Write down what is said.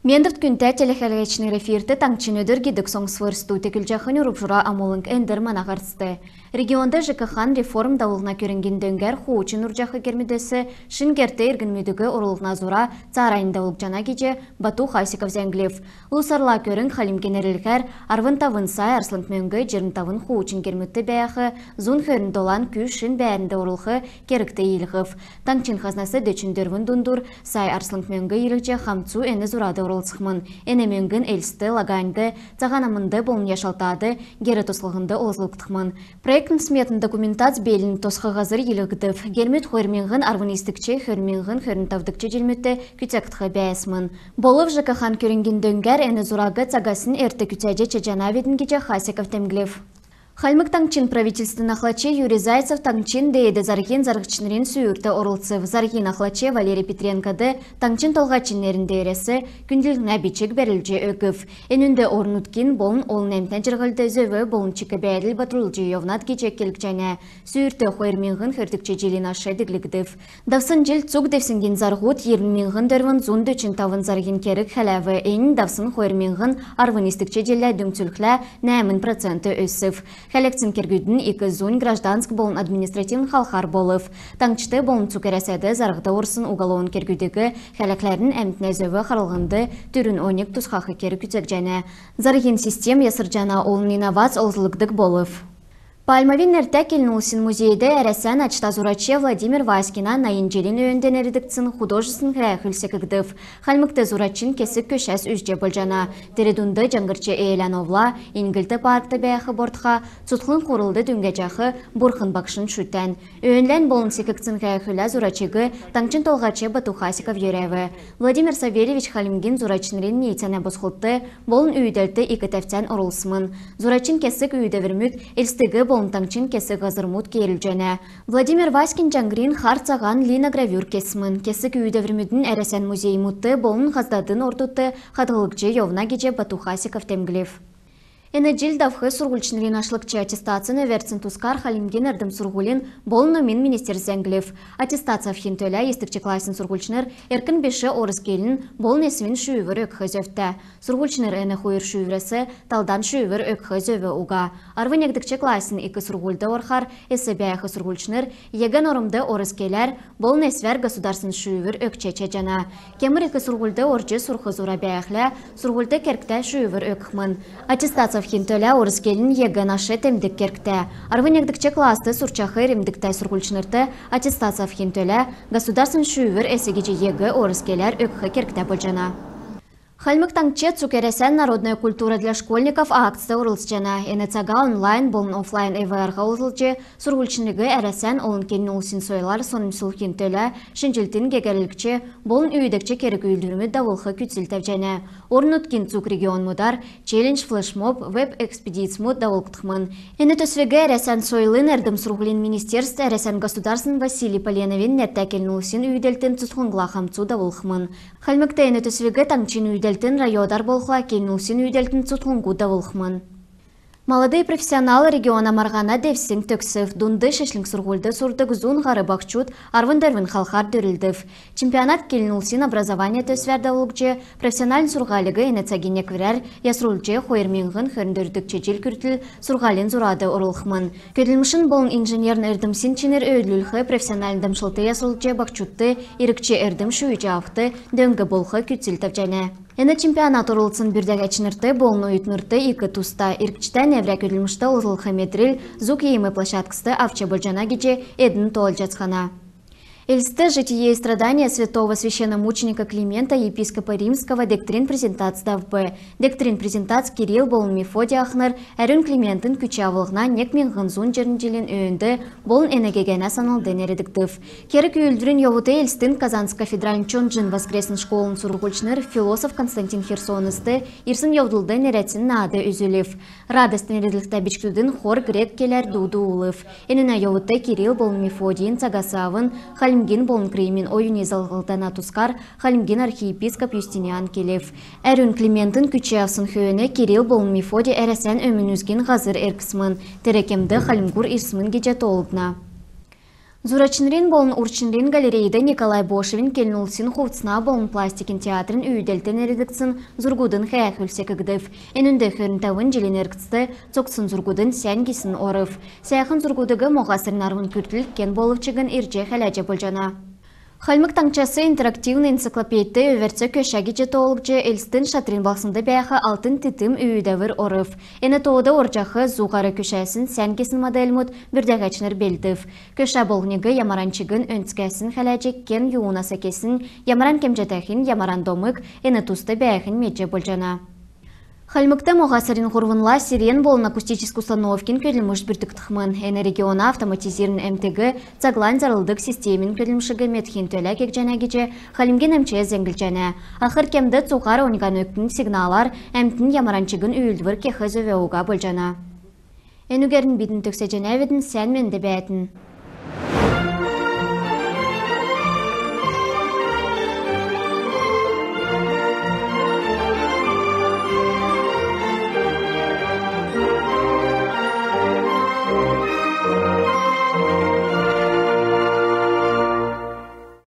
Мендірт күнті телехәлгечінің рефирті таңчын өдір гидік соңсвырсту текіл жақын үріпжыра амолынг әндір манағарсты. Регионда ЖКХ реформ дауылына көрінген дөңгер хуучын үржақы кермедесі шынгерті ергін мүдігі ұрылығына зура царайында олып жана кеже Бату Хасиков зәңгілев. Ұлсарла көрін қалимген әрілгер арвын тавын сай арслынг мөңгі жерін тавын хуучын кермітті бәяқы зун хөрін долан күшін бәрінді ұрылғы керікті елғыв. Таңчын қазнасы дөчіндервін дундур сай арслынг мөңгі елікже хамцу әні зурады ұрылсықмын. Әне мөңгін әлсті, лаганды, цағанамынды болын яшалтады, гері тослығынды олзылықтықмын. Проектын сметын документац белін тосқы ғазыр елігдів. Гермет хөрменғін арвынистікче хөрменғін хөрін тавдықче желметті күтектіғі бәйесмін. Болып ЖКХ көрінген дөңгер әні зурағы цагасын әрті күтәде чежанаведін кече Хасиков темглев. Хальмык таңчин правительствен ахлаче Юрий Зайцев таңчин дейді заргин заргычынрен сүйірті орылцев. Заргин ахлаче Валерий Петренкады таңчин толғачынерінде ересі күнділігіне бичек бәрілже өгів. Энүнде орнуткин болын олын әмтен жырғылды зөві болын чикі бәділ батырылжы евнат кечек келік және сүйірті хойырменғын хөрдікче желін ашы діглігдів. Давсын жел цук девсінген зарғут ерменғын дөрвін зун дөчін тавын заргин керік хәләві әйін давсын хойырменғын арвынистікче желі дөңцүліклі нәмін проценті өсів. Хәлектін кергүйдің екі зун гражданск болын административн халқар болып. Таңчыты болын цукереседі зарғыда орсын уголовын кергүйдегі хәлеклерін әмтіне зөві қарылғынды түрін онек тұсқақы кері күтек және. Зарғын систем ясыр жана олын инновац олзылықдық болып. Пальмавин әрті келінулсин музейді әрәсән ачта зураче Владимир Васькина найынжелін өйінден әрідіктсін художесын хрәйхілсі кігдів. Халмыкты зурачын кесік көшәс үжде болжана. Тередунды жаңгырчы Эйлановла, Ингілті паркты бәяқы бортқа, цутқын құрылды дүнге жақы бұрқын бақшын шүттен. Өйінлән болын секікцін хрәйхілі зурачыгы таңчын толғачы Бату Хасиков ерәві. Владимир Савельевич халимген зурачынрен нейтсәне бұсқылтты, болын үйдәлті екі тәфтен ұрылсымын. Зурачын кесік үйді вермүт, елстігі болын таңчын кесі ғазырмут керіл және. Владимир Васькин жаңгрин харцаған лина гравюр кесімін. Кесік үйді вермүдін әрәсән музей мұтты болын ғаздадын ортутты қадылықчы евна кеже Бату Хасиков темглев. Эне жил давхы сургульчынрин ашлыкчы аттестацияны верцин тускар халимген эрдім сургулин болыны мен министер зәңгілев. Аттестация вхин төлі естікчі класын сургульчыныр эркін беші орыс келін болын есімін шүйвір өкхы зөфті. Сургульчыныр әні хуйыр шүйвіресі талдан шүйвір өкхы зөві уға. Арвын егдікчі класын екі сургульды орхар, эсі бәяхы сургульчыныр еген орымды орыс келер болын есвер государсын шүйвір өкчече жана. Кемір екі сургульды оржы сурхы зура бәяхлі сургульды керкті шүйвір өкхмын. Аттестация Хинтөля орыс келін егі нашы темдік керкті. Арвын егдікче класты сурчахы ремдікті сургульчынырты аттестация Хинтөля государсын шүйвір әсігечі егі орыс келер өкхі керкті болжана. Хальмык таңче цукересен народная культура для школьников акция урылсчана. Энецага онлайн болын офлайн эварға ұзылчы сургульчынығы әресен олын келін олсын сойлар соным сулхин төлі шынжілтін гегерлікче болын үйдікче керек үйілдірімі давылқы күтсілтәп және. Орын өткен цук регион мұдар челлендж флешмоб веб-экспедиц мұд давылқтықмын. Эне төсвеге әресен сойлын әрдім сургулин министерство әресен государсын Василий Поленовин нәтті келін олсын үйделтін тұтқынғыла қамцу давылқымын. Хальмыкта эне төсвеге таңчин үйделтін райодар болға келінусин үйделтін цутхунгу давылқмын. Молодые профессионалы региона Марғана девсің төксів, дунды шешлінг сургульды сурдық зун ғары бақчуд, арвын-дәрвін халқар дөрілдів. Чемпионат келінулсин образование төсверді олықчы, профессионалін сурғалығы енецагенек верер, ясрулчы хойырменғын хөріндірдік чечел күртіл сурғалин зурады орылқмын. Көділмішін болын инженерін әрдімсін ченер өйділілгі профессионалін дымшылты ясрулчы бақчудты, ерікче әрдім шүйічі авты, дөңгі болқы күтсілтіп және. Эне чемпионат урылсын бірдәг әчінірті болын ұйтнырты екі туста. Иркчтен әврәк өділмішті ұзылқы метрил зук емі площадкісті авча болжана кече әдін тоғыл жатсқана. Эльсте «Житие и страдания святого священномученика Климента, епископа Римского, дектрин презентация в Дектрин презентация Кирилл болын Мефодий Ахнер, әрін Климентін күчавылғна некмен ғынзун жерінжелен өйінді болын әнегегені саналден әрідіктів. Керік үйілдірін йовуты Эльстін Казанска федералін чонжын воскресін школын сургульчныр философ Константин Херсонысты ирсын йовдылдың әрәтсін нады үзілів. Радыстын әрідлікті бічтудың хор грек келер дуду улыв. Әніне йовуты Кирилл болын Мефодийін цагасавын Халимген болын креймен ойын езалғылдана тұскар Халимген архиепископ Юстиниан келев. Әрін Климентін күче авсын хөөне Кирилл болын Мефодий әрәсән өмін үзген ғазыр әркісмін. Терекемді Халимгур ирсімін кеже толыдна. Зурачынрин болын урчынрин галереяда Николай Бошевин келнулсын хувцына болын пластикин театрын үйделтен эридіксін зургудын хәяқ үлсекігдів. Энінде хөрінтауын желен әргісті цоксын зургудын сәнгісін орыв. Сәяқын зургудығы моғасырын арвын күртілік кен болывчығын ирже хәләже болжана. Хальмык таңчасы интерактивный энциклопедия өверце көшәгі жетолықжы элстін шатрин балсынды бәяқы алтын титім үйдәвір орыв. Әні тоғыда оржақы зуғары көшәсін сәнгесін модель мұд бүрдәғачныр белдів. Көшә болғынығы ямаранчығын өнскәсін хәләжек кен юуна сәкесін, ямаран кемжетәхін, ямаран домық, әні тусты бәяқын медже болжана. Хальмыкта моғасырын ғұрвынла сирен болын акустический установкин көділміш бүртік тұхмын. Әні региона автоматизирін әмтігі цаглан зарылдық системин көділмішігі метхин төлі кек жәнә кече халимген әмче зәңгіл жәнә. Ақыр кемді цуқар оңған өктін сигналар әмтін ямаранчығын үйілдвір кеқі зөвеуға бол жәнә. Әнігерін бетін төксе жәнә ведін сән менді бәйтін.